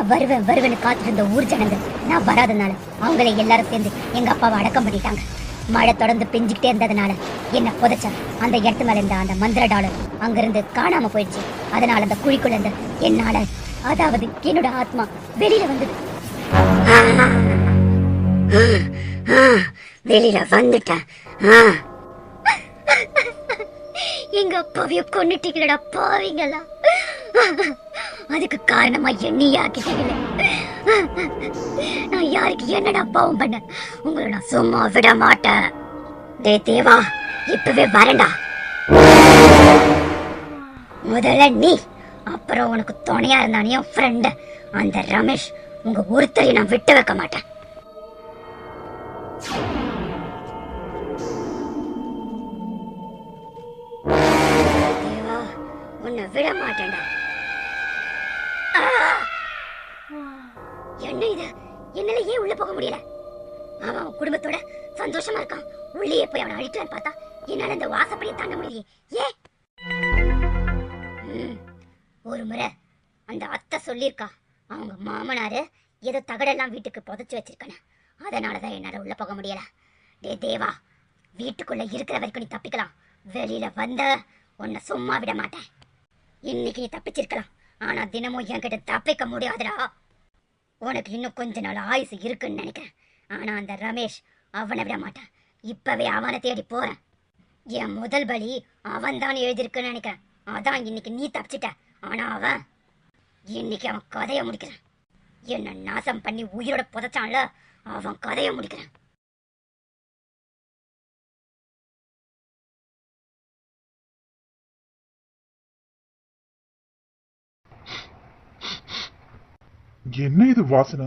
நான் வருவேன் வருவேன்னு காத்துட்டு இருந்த ஊர் ஜனங்க நான் வராதனால அவங்களே எல்லாரும் சேர்ந்து எங்க அப்பாவை அடக்கம் பண்ணிட்டாங்க. மழை தொடர்ந்து பெஞ்சுக்கிட்டே இருந்ததுனால என்ன புதைச்ச அந்த இடத்து மேல இருந்த அந்த மந்திர டாலர் அங்கிருந்து காணாம போயிடுச்சு. அதனால அந்த குழிக்குள்ள இருந்த என்னால, அதாவது என்னோட ஆத்மா வெளியில வந்தது. வெளியில வந்துட்டேன். எங்க அப்பாவைய கொன்னுட்டீங்களா பாவீங்களா? அதுக்கு காரணமா என்னையே ஆக்கிட்டீங்களே. நான் யாருக்கு என்னடா பாவம் பண்ண? உங்களை நான் சும்மா விட மாட்டேன். டே தேவா, இப்பவே வரேன்டா. முதல்ல நீ, அப்புறம் உனக்கு துணையா இருந்தானே என் ஃப்ரெண்ட் அந்த ரமேஷ், உங்க ஒருத்தரையும் நான் விட்டு வைக்க மாட்டேன். தேவா, உன்னை விட மாட்டேன்டா. என்ன இது? என்னால ஏன் உள்ள போக முடியல? அவன் குடும்பத்தோட சந்தோஷமா இருக்கான். உள்ளே போய் அவனை அழிக்கலான்னு பார்த்தா என்னால இந்த வாசப்படியை தாண்ட முடியலையே. ஏன்? ஒரு முறை அந்த அத்தை சொல்லியிருக்கா, அவங்க மாமனாரு ஏதோ தகடெல்லாம் வீட்டுக்கு புதைச்சு வச்சிருக்கானே, அதனாலதான் என்னால உள்ள போக முடியல. டே தேவா, வீட்டுக்குள்ள இருக்கிற வரைக்கும் நீ தப்பிக்கலாம். வெளியில வந்த உன்னை சும்மா விட மாட்டேன். இன்னைக்கு நீ தப்பிச்சிருக்கலாம், ஆனா தினமும் என்கிட்ட தப்பிக்க முடியாதுடா. உனக்கு இன்னும் கொஞ்ச நாள் ஆயுசு இருக்குன்னு நினைக்கிறேன். ஆனா அந்த ரமேஷ், அவனை விட மாட்டான். இப்பவே அவனை தேடி போறேன். என் முதல் பலி அவன் தான் எழுதியிருக்குன்னு நினைக்கிறேன். அதான் இன்னைக்கு நீ தப்பிச்சிட்ட. ஆனா அவன், இன்னைக்கு அவன் கதையை முடிக்கிறான். என்ன நாசம் பண்ணி உயிரோட புதைச்சான்ல, அவன் கதையை முடிக்கிறான். என்ன இது வாசனை?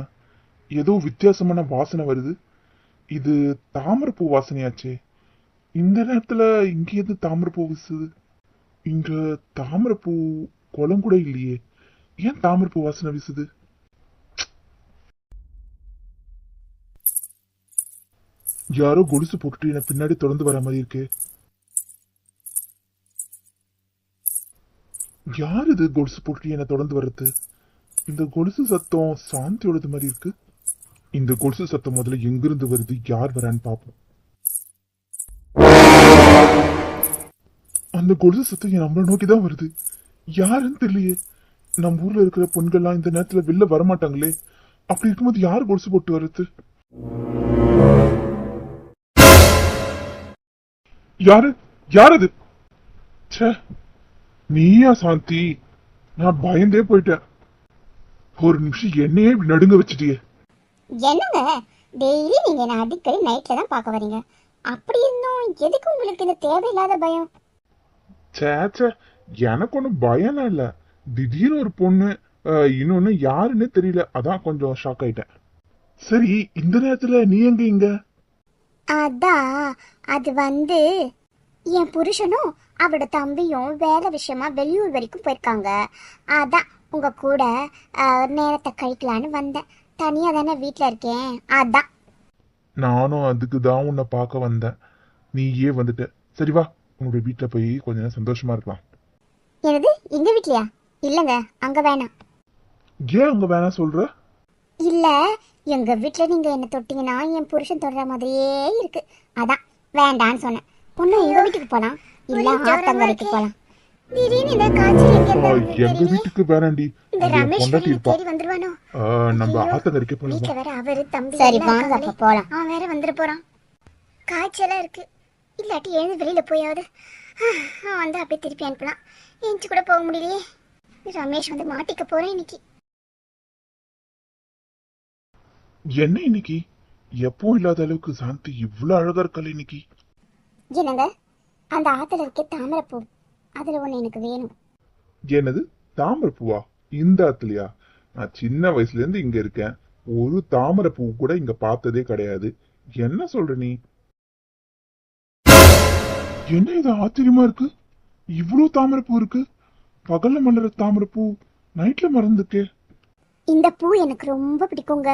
ஏதோ வித்தியாசமான வாசனை வருது. இது தாமரைப்பூ வாசனையாச்சே. இந்த நேரத்துல இங்க எது தாமரைப்பூ வீசுது? இங்க தாமரைப்பூ குளம் கூட இல்லையே, ஏன் தாமரைப்பூ வாசனை வீசுது? யாரோ கொலுசு போட்டுட்டு என்ன பின்னாடி தொடர்ந்து வர மாதிரி இருக்கு. யார் இது கொலுசு போட்டுட்டு என்ன தொடர்ந்து வர்றது? இந்த கொலுசு சத்தம் சாந்தியோடது மாதிரி இருக்கு. இந்த கொலுசு சத்தம் முதல்ல எங்கிருந்து வருது, யார் வரான்னு பாப்போம். அந்த கொலுசு சத்தம் நம்மளை நோக்கிதான் வருது. யாருன்னு தெரியலையே. நம்ம ஊர்ல இருக்கிற பெண்கள்லாம் இந்த நேரத்துல வெளில வரமாட்டாங்களே. அப்படி இருக்கும்போது யார் கொலுசு போட்டு வருது? யாரு யார் அது? நீயா சாந்தி? நான் பயந்தே போயிட்டேன். ஒரு நிமிஷம் என்னையே நடுங்க வச்சுட்டியே. என்னங்க டெய்லி நீங்க என்ன அடிக்கடி நைட்ல தான் பார்க்க வரீங்க. அப்படி இருந்தும் எதுக்கு உங்களுக்கு இந்த தேவையில்லாத பயம்? சேச்சே, எனக்கு ஒன்றும் பயம்லாம் இல்ல. திடீர்னு ஒரு பொண்ணு, இன்னொன்னு யாருன்னு தெரியல, அதான் கொஞ்சம் ஷாக் ஆயிட்டேன். சரி, இந்த நேரத்துல நீ எங்க இங்க? அதான் அது வந்து என் புருஷனும் அவரோட தம்பியும் வேலை விஷயமா வெளியூர் வரைக்கும் போயிருக்காங்க. அதான் உங்க கூட நேரத்தை கழிக்கலான்னு வந்தேன். தனியா தானே வீட்டுல இருக்கேன், அதான். நானும் அதுக்கு தான் உன்னை பார்க்க வந்தேன். நீயே வந்துட்ட. சரி வா, உன்னோட வீட்டுல போய் கொஞ்ச நேரம் சந்தோஷமா இருக்கலாம். என்னது, எங்க வீட்லயா? இல்லங்க, அங்க வேணாம். ஏன் அங்க வேணாம் சொல்ற? இல்ல, எங்க வீட்டுல நீங்க என்ன தொட்டீங்கன்னா என் புருஷன் தொடுற மாதிரியே இருக்கு, அதான் வேண்டான்னு சொன்னேன். பொண்ணு எங்க வீட்டுக்கு போலாம், இல்ல ஆத்தங்கரைக்கு போலாம். திடீர்னு இந்த காய்ச்சல் எங்க வீட்டுக்கு வேணாண்டி. இந்த ரமேஷ் தேடி வந்துருவானோ? நம்ம ஆத்தங்கரைக்கு போலாம். வீட்ல வேற அவரு தம்பி. சரி வாங்க அப்ப போலாம். அவன் வேற வந்துட போறான். காய்ச்சலா இருக்கு. இல்லாட்டி எழுந்து வெளியில போயாவது அவன் வந்து அப்படியே திருப்பி அனுப்பலாம். எஞ்சி கூட போக முடியலையே. ரமேஷ் வந்து மாட்டிக்க போறேன் இன்னைக்கு. என்ன இன்னைக்கு எப்போ இல்லாத அளவுக்கு சாந்தி இவ்வளவு அழகா இருக்கல இன்னைக்கு? என்னங்க, அந்த ஆத்துல இருக்க தாமரைப்பூ, அதுல ஒண்ணு எனக்கு வேணும். என்னது தாமரை பூவா? இந்த ஆத்துலயா? நான் சின்ன வயசுல இருந்து இங்க இருக்கேன், ஒரு தாமரை பூ கூட இங்க பார்த்ததே கிடையாது. என்ன சொல்ற நீ? என்ன இது ஆச்சரியமா இருக்கு, இவ்வளவு தாமரை பூ இருக்கு. பகல்ல மலர தாமரை பூ நைட்ல மறந்துக்கே. இந்த பூ எனக்கு ரொம்ப பிடிக்குங்க.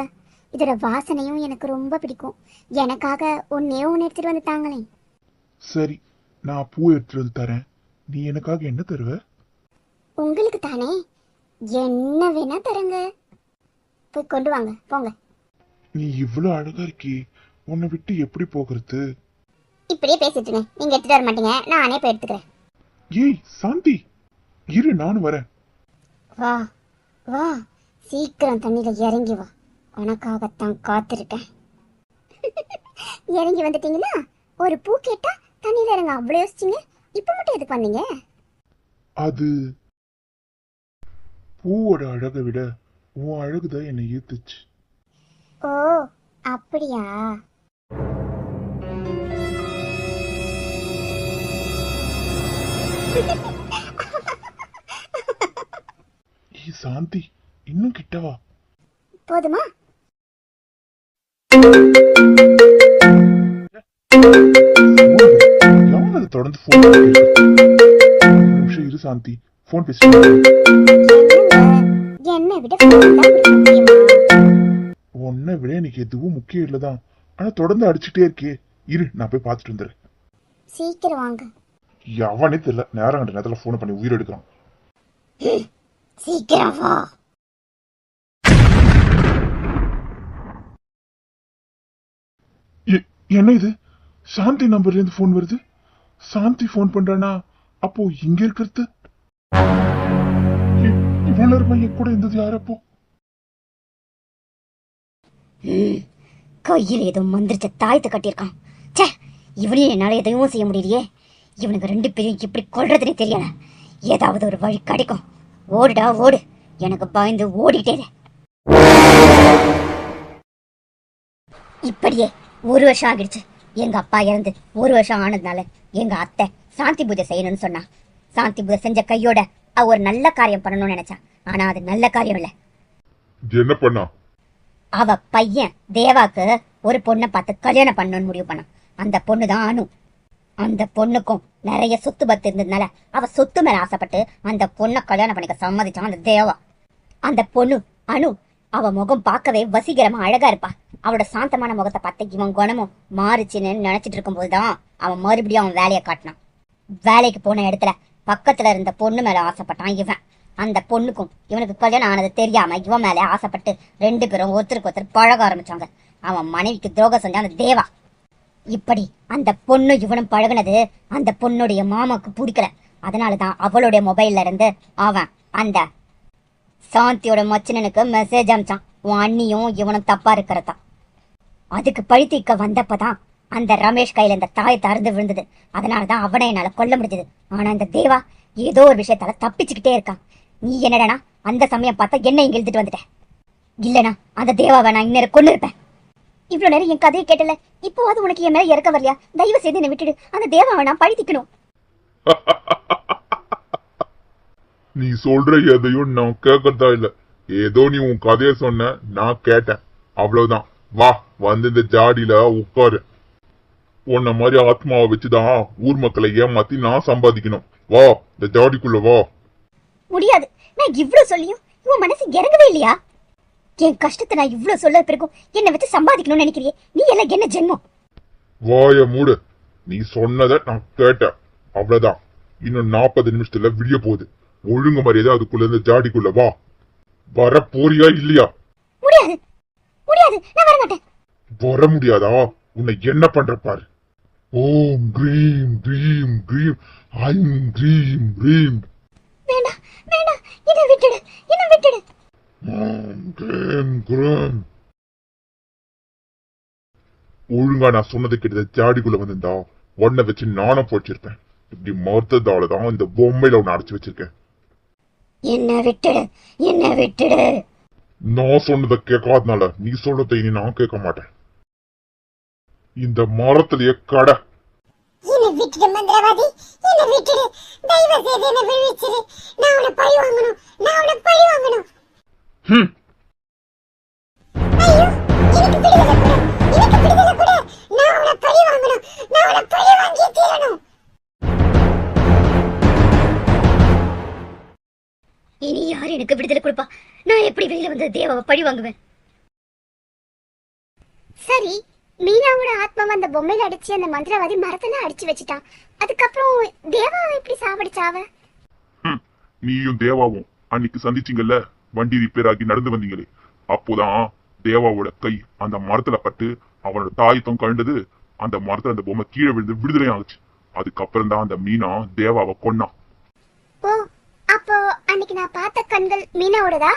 இதோட வாசனையும் எனக்கு ரொம்ப பிடிக்கும். எனக்காக ஒன்னே ஒன்னு எடுத்துட்டு வந்து தாங்களேன். சரி, நான் பூ எடுத்துட்டு வந்து தரேன். நீ எனக்காக என்ன தருவ? உங்களுக்கு தானே, என்ன வேணா தரங்க. போய் கொண்டு வாங்க போங்க. நீ இவ்வளவு அழகா இருக்கி, உன்னை விட்டு எப்படி போகிறது? இப்படியே பேசிட்டுங்க, நீங்க எடுத்துட்டு வர மாட்டீங்க, நானே போய் எடுத்துக்கிறேன். ஏய் சாந்தி, இரு நானும் வரேன். வா வா, சீக்கிரம் தண்ணியில இறங்கி வா, உனக்காகத்தான் காத்திருக்கேன். இறங்கி வந்துட்டீங்களா? ஒரு பூ கேட்டா தண்ணியில இறங்க அவ்வளவு யோசிச்சீங்க, இப்ப மட்டும் எதுக்கு வந்தீங்க? அது பூவோட அழகை விட உன் அழகுதான் என்னை ஈர்த்துச்சு. ஓ அப்படியா? ஏய் சாந்தி, இன்னும் கிட்டவா. போதுமா? யாரும் தொடர்ந்து போன் நிமிஷம் இரு சாந்தி, போன் பேசுறேன். என்னை விட phone தான் முக்கியமா? உன்னை விட எனக்கு எதுவும் முக்கியம் இல்லதான், ஆனா தொடர்ந்து அடிச்சுட்டே இருக்கே. இரு நான் போய் பார்த்துட்டு வந்துடுறேன். சீக்கிரம் வாங்க. எவனே தெரியல, நேரம் கண்ட நேரத்துல போன் பண்ணி உயிர் எடுக்கிறான். சீக்கிரம் வா. என்ன இது, சாந்தி நம்பர்ல இருந்து போன் வருது. சாந்தி போன் பண்றானா? அப்போ இங்க இருக்கிறது இவ்வளவு நேரமா என் கூட இருந்தது யார்? அப்போ கையில் ஏதோ மந்திரிச்ச தாயத்தை கட்டியிருக்கான். சே, இவனையும் என்னால எதையும் செய்ய முடியலையே. இவனுக்கு 2 பேரையும் எப்படி கொல்றதுன்னு தெரியல. ஏதாவது ஒரு வழி கிடைக்கும். ஓடுடா ஓடு, எனக்கு பயந்து ஓடிட்டே இரு. இப்படியே 1 வருஷம் ஆகிடுச்சு. எங்க அப்பா இறந்து 1 வருஷம் ஆனதுனால எங்க அத்தை சாந்தி பூஜை செய்யணும்னு சொன்னா. சாந்தி பூஜை செஞ்ச கையோட அவ ஒரு நல்ல காரியம் பண்ணணும்னு நினைச்சா. ஆனா அது நல்ல காரியம் இல்ல. என்ன பண்ணா? அவ பையன் தேவாக்கு ஒரு பொண்ணை பார்த்து கல்யாணம் பண்ணணும்னு முடிவு பண்ணான். அந்த பொண்ணு தான் அனு. அந்த பொண்ணுக்கும் நிறைய சொத்து பத்து இருந்ததுனால அவ சொத்து மேல ஆசைப்பட்டு அந்த பொண்ணை கல்யாணம் பண்ணிக்க சம்மதிச்சான் அந்த தேவா. அந்த பொண்ணு அனு, அவ முகம் பார்க்கவே வசீகரமா அழகா இருப்பா. அவளோட சாந்தமான முகத்தை பார்த்து இவன் குணமும் மாறுச்சுன்னு நினைச்சிட்டு இருக்கும் போதுதான் அவன் மறுபடியும் அவன் வேலையை காட்டினான். வேலைக்கு போன இடத்துல பக்கத்துல இருந்த பொண்ணு மேல ஆசைப்பட்டான் இவன். அந்த பொண்ணுக்கும் இவனுக்கு கல்யாணம் ஆனது தெரியாம இவன் மேல ஆசைப்பட்டு 2 பேரும் ஒருத்தருக்கு ஒருத்தர் பழக ஆரம்பிச்சாங்க. அவன் மனைவிக்கு துரோகம் செஞ்சான் அந்த தேவா. இப்படி அந்த பொண்ணு இவனும் பழகுனது அந்த பொண்ணுடைய மாமாவுக்கு பிடிக்கல. அதனாலதான் அவளுடைய மொபைல்ல இருந்து அவன் அந்த சாந்தியோட மச்சினனுக்கு மெசேஜ் அனுப்பிச்சான், உன் அண்ணியும் இவனும் தப்பா இருக்கிறதா. அதுக்கு பழித்திக்க வந்தப்பதான் அந்த ரமேஷ் கையில இந்த தாயத்தை அறுந்து விழுந்தது. அதனாலதான் அவனை என்னால கொல்ல முடிஞ்சது. ஆனா இந்த தேவா ஏதோ ஒரு விஷயத்தால தப்பிச்சுக்கிட்டே இருக்கான். நீ என்னடனா அந்த சமயம் பார்த்தா என்ன இங்க இழுத்துட்டு வந்துட்ட. இல்லனா அந்த தேவாவை நான் இன்னும் கொண்டு இருப்பேன். இவ்வளவு நேரம் என் கதையை கேட்டல, இப்போ அது உனக்கு என் மேல இறக்க வரலையா? தயவு செய்து என்னை விட்டுடு. அந்த தேவாவை நான் பழித்திக்கணும். நீ சொல்ற எதையும் நான் கேட்கறதா இல்ல. ஏதோ நீ உன் கதைய சொன்ன, நான் கேட்டேன், அவ்வளவுதான். வா, வந்து இந்த ஜாடியில உட்காரு. உன்ன மாதிரி ஆத்மாவை வச்சுதான் ஊர் மக்களை ஏமாத்தி நான் சம்பாதிக்கணும். வா, இந்த ஜாடிக்குள்ள வா. முடியாது. நான் இவ்வளவு சொல்லியும் உன் மனசு இறங்கவே இல்லையா? என் கஷ்டத்தை நான் இவ்வளவு சொல்ல பிறகும் என்னை வச்சு சம்பாதிக்கணும்னு நினைக்கிறியே, நீ எல்லாம் என்ன ஜென்மம்? வாய மூடு. நீ சொன்னதை நான் கேட்டேன், அவ்வளவுதான். இன்னும் 40 நிமிஷத்துல விடிய போகுது. ஒழுங்கு மரியாதை அதுக்குள்ள இருந்து ஜாடிக்குள்ள வா. வர போறியா இல்லையா? முடியாது முடியாது, நான் வர மாட்டேன். வர முடியாதா? உன்னை என்ன பண்ற பாரு. ஓம் கிரீம் கிரீம் கிரீம் ஐம் கிரீம் கிரீம். வேண்டாம் வேண்டாம், என்னை விட்டுடு, என்னை விட்டுடு. ஓம் கிரீம் கிரீம். ஒழுங்கா நான் சொன்னது கிட்ட ஜாடிக்குள்ள வந்திருந்தா உன்னை வச்சு நானும் போச்சிருப்பேன். இப்படி மறுத்ததாலதான் இந்த பொம்மையில உன்னை அடைச்சு வச்சிருக்கேன். என்ன விட்டுடு, என்ன விட்டுடு. நான் சொன்னதை கேட்காதனால நீ சொல்றதை இனி நான் கேட்க மாட்டேன். இந்த மரத்திலேயே கடை. என்னை விட்டுடு மந்திரவாதி, என்னை விட்டுடு. தயவு செய்து என்னை விடுவிச்சிரு. நான் உன்னை பழி வாங்கணும், நான் உன்னை பழி வாங்கணும். ஐயோ, எனக்கு விடுதலை கொடு, எனக்கு விடுதலை கொடு. நான் உன்னை பழி வாங்கணும், நான் உன்னை பழி வாங்கி தீரணும். இனி யாரு எனக்கு விடுதலை கொடுப்பா? நான் எப்படி வெளியில வந்து தேவாவை பழி வாங்குவேன்? சரி, மீனாவோட ஆத்மா அந்த பொம்மையில அடிச்சு அந்த மந்திரவாதி மரத்தெல்லாம் அடிச்சு வச்சுட்டான். அதுக்கப்புறம் தேவாவை எப்படி சாவடிச்சாவ? நீயும் தேவாவும் அன்னைக்கு சந்திச்சிங்கல்ல, வண்டி ரிப்பேர் ஆகி நடந்து வந்தீங்களே, அப்போதான் தேவாவோட கை அந்த மரத்துல பட்டு அவனோட தாயத்தம் கண்டது. அந்த மரத்துல அந்த பொம்மை கீழே விழுந்து விடுதலை ஆகுச்சு. அதுக்கப்புறம் தான் அந்த மீனா தேவாவை கொன்னான். ஓ, அப்போ அன்னைக்கு நான் பார்த்த கண்கள் மீனாவோடதா?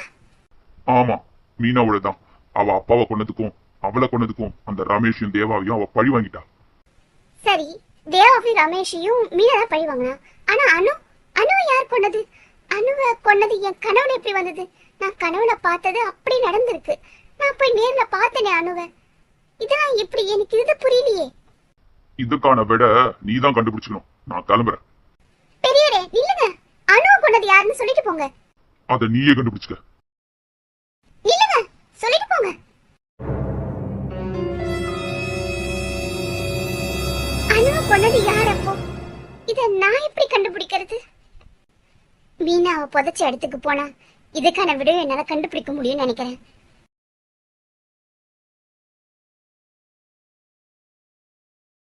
ஆமா, மீனாவோட தான். அவ அப்பாவை கொன்னதுக்கும் அவளை கொன்னதுக்கும் அந்த ரமேஷையும் தேவாவையும் அவ பழி வாங்கிட்டா. சரி, தேவாவையும் ரமேஷையும் மீனா தான் பழி வாங்கினா. ஆனா அணுவை யார் கொன்னது? அணுவை கொன்னது என் கனவுல எப்படி வந்தது? நான் கனவுல பார்த்தது அப்படி நடந்திருக்கு. நான் போய் நேர்ல பார்த்தேனே அணுவை. இதெல்லாம் எப்படி? எனக்கு இது புரியலையே. இதுக்கான விட நீ தான் கண்டுபிடிச்சுக்கணும். நான் கிளம்புறேன். பெரியவரே நில்லுங்க. அணுவை கொன்னது யாருன்னு சொல்லிட்டு போங்க. அதை நீயே கண்டுபிடிச்சுக்க. நில்லுங்க, சொல்லிட்டு போங்க. அணுவை கொன்னது யார் அப்போ? இத நான் எப்படி கண்டுபிடிக்கிறது? மீனாவை புதைச்ச இடத்துக்கு போனா இதுக்கான விடையை என்னால கண்டுபிடிக்க முடியும்னு நினைக்கிறேன்.